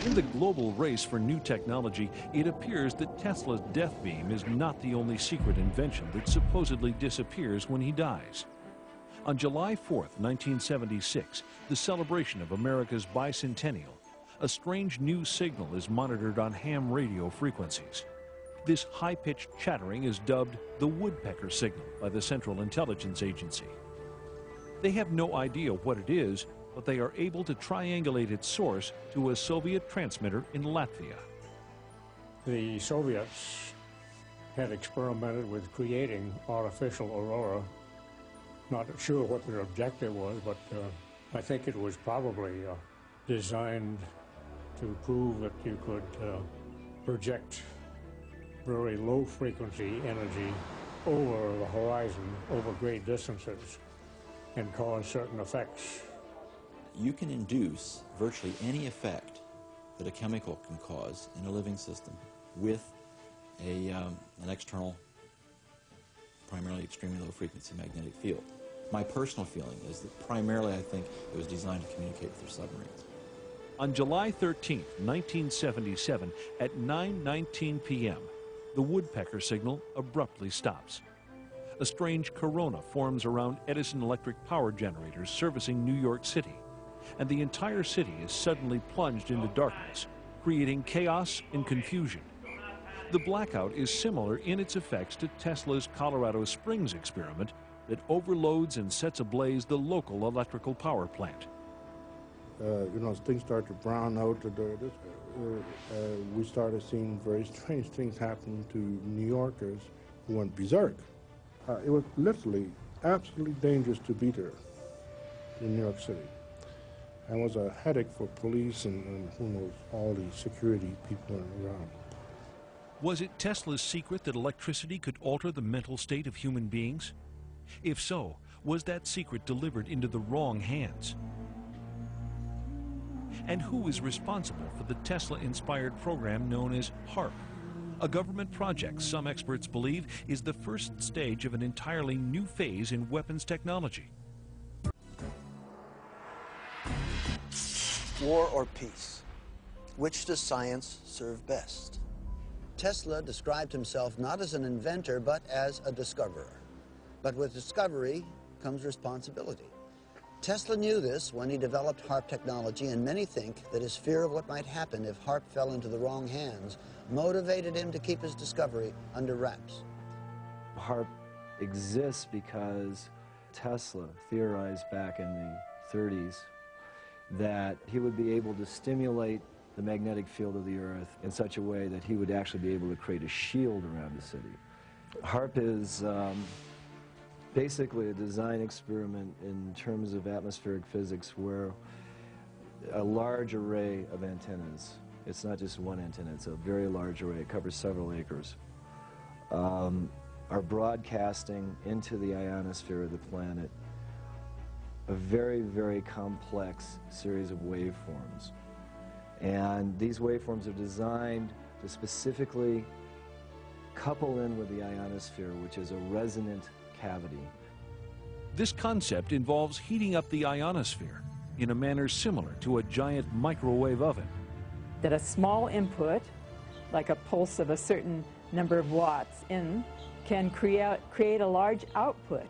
In the global race for new technology, it appears that Tesla's death beam is not the only secret invention that supposedly disappears when he dies. On July 4th, 1976, the celebration of America's bicentennial, a strange new signal is monitored on ham radio frequencies. This high-pitched chattering is dubbed the Woodpecker signal by the Central Intelligence Agency. They have no idea what it is, but they are able to triangulate its source to a Soviet transmitter in Latvia. The Soviets had experimented with creating artificial aurora. Not sure what their objective was, but I think it was probably designed to prove that you could project very low frequency energy over the horizon, over great distances, and cause certain effects. You can induce virtually any effect that a chemical can cause in a living system with an external, primarily extremely low frequency magnetic field. My personal feeling is that primarily I think it was designed to communicate with their submarines. On July 13, 1977, at 9:19 p.m., the Woodpecker signal abruptly stops. A strange corona forms around Edison electric power generators servicing New York City, and the entire city is suddenly plunged into darkness, creating chaos and confusion. The blackout is similar in its effects to Tesla's Colorado Springs experiment that overloads and sets ablaze the local electrical power plant. Things started to brown out. We started seeing very strange things happening to New Yorkers who went berserk. It was literally absolutely dangerous to be there in New York City. And was a headache for police and who knows, all the security people around. Was it Tesla's secret that electricity could alter the mental state of human beings? If so, was that secret delivered into the wrong hands? And who is responsible for the Tesla-inspired program known as HARP? A government project some experts believe is the first stage of an entirely new phase in weapons technology. War or peace? Which does science serve best? Tesla described himself not as an inventor, but as a discoverer. But with discovery comes responsibility. Tesla knew this when he developed HARP technology, and many think that his fear of what might happen if HARP fell into the wrong hands motivated him to keep his discovery under wraps. HARP exists because Tesla theorized back in the 30s that he would be able to stimulate the magnetic field of the Earth in such a way that he would actually be able to create a shield around the city. HARP is basically a design experiment in terms of atmospheric physics where a large array of antennas, it's not just one antenna, it's a very large array, it covers several acres, are broadcasting into the ionosphere of the planet a very, very complex series of waveforms. And these waveforms are designed to specifically couple in with the ionosphere, which is a resonant cavity. This concept involves heating up the ionosphere in a manner similar to a giant microwave oven. That a small input, like a pulse of a certain number of watts in, can create a large output,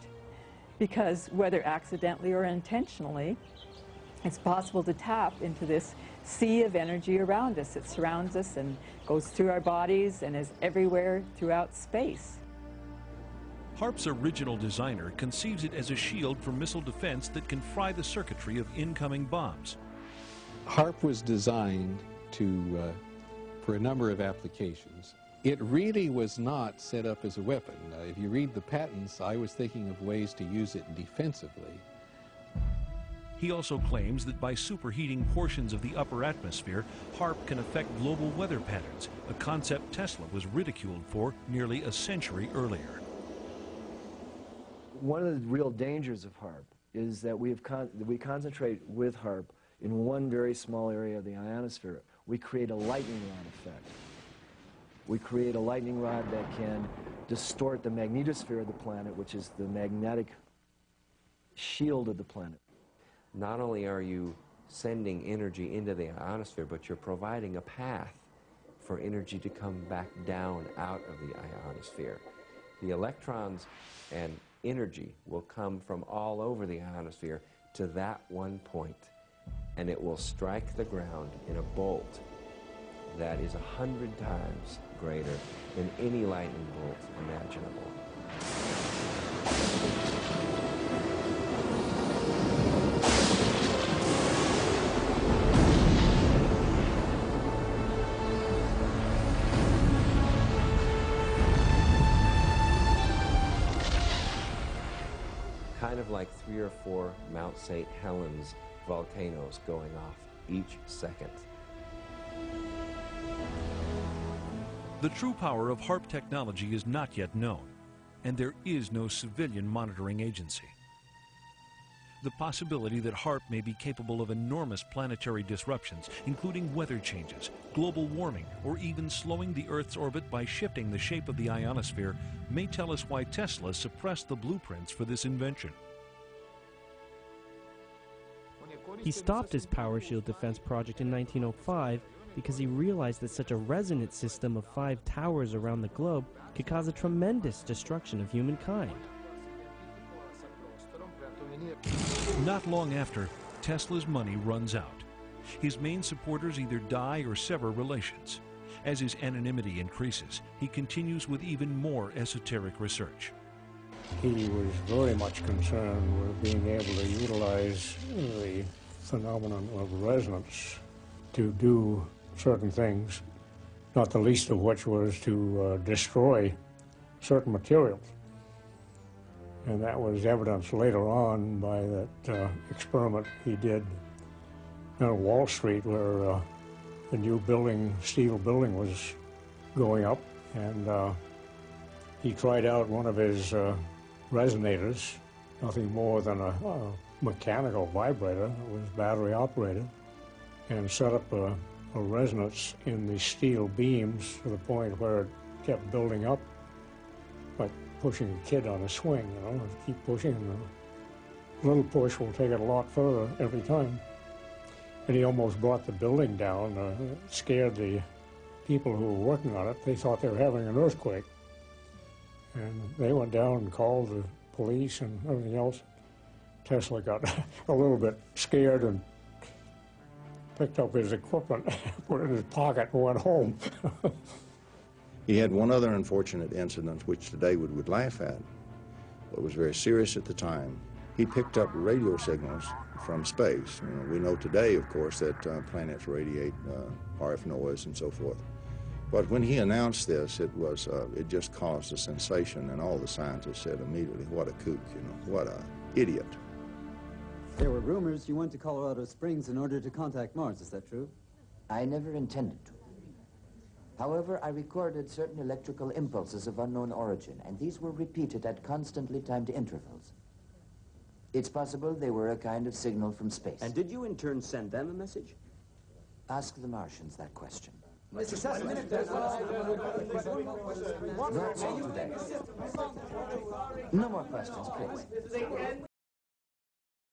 because whether accidentally or intentionally, it's possible to tap into this sea of energy around us. It surrounds us and goes through our bodies and is everywhere throughout space. HARP's original designer conceives it as a shield for missile defense that can fry the circuitry of incoming bombs. HARP was designed for a number of applications. It really was not set up as a weapon. If you read the patents, I was thinking of ways to use it defensively. He also claims that by superheating portions of the upper atmosphere, HARP can affect global weather patterns, a concept Tesla was ridiculed for nearly a century earlier. One of the real dangers of HARP is that we concentrate with HARP in one very small area of the ionosphere. We create a lightning rod effect. We create a lightning rod that can distort the magnetosphere of the planet, which is the magnetic shield of the planet. Not only are you sending energy into the ionosphere, but you're providing a path for energy to come back down out of the ionosphere. The electrons and energy will come from all over the ionosphere to that one point, and it will strike the ground in a bolt that is 100 times greater than any lightning bolt imaginable. Kind of like 3 or 4 Mount St. Helens volcanoes going off each second. The true power of HAARP technology is not yet known, and there is no civilian monitoring agency. The possibility that HAARP may be capable of enormous planetary disruptions, including weather changes, global warming, or even slowing the Earth's orbit by shifting the shape of the ionosphere, may tell us why Tesla suppressed the blueprints for this invention. He stopped his power shield defense project in 1905 because he realized that such a resonant system of 5 towers around the globe could cause a tremendous destruction of humankind. Not long after, Tesla's money runs out. His main supporters either die or sever relations. As his anonymity increases, he continues with even more esoteric research. He was very much concerned with being able to utilize the phenomenon of resonance to do certain things, not the least of which was to destroy certain materials. And that was evidenced later on by that experiment he did on Wall Street, where the new building, steel building, was going up, and he tried out one of his resonators, nothing more than a mechanical vibrator. It was battery operated, and set up a resonance in the steel beams to the point where it kept building up, like pushing a kid on a swing, you know. Keep pushing, and a little push will take it a lot further every time. And he almost brought the building down, scared the people who were working on it. They thought they were having an earthquake. And they went down and called the police and everything else. Tesla got a little bit scared and picked up his equipment, put it in his pocket, and went home. He had one other unfortunate incident, which today we would laugh at, but was very serious at the time. He picked up radio signals from space. You know, we know today, of course, that planets radiate RF noise and so forth. But when he announced this, it just caused a sensation, and all the scientists said immediately, "What a kook! You know, what a idiot!" There were rumors you went to Colorado Springs in order to contact Mars. Is that true? I never intended to. However, I recorded certain electrical impulses of unknown origin, and these were repeated at constantly timed intervals. It's possible they were a kind of signal from space. And did you in turn send them a message? Ask the Martians that question. Mr. Sessom, That's all today. No more questions, please.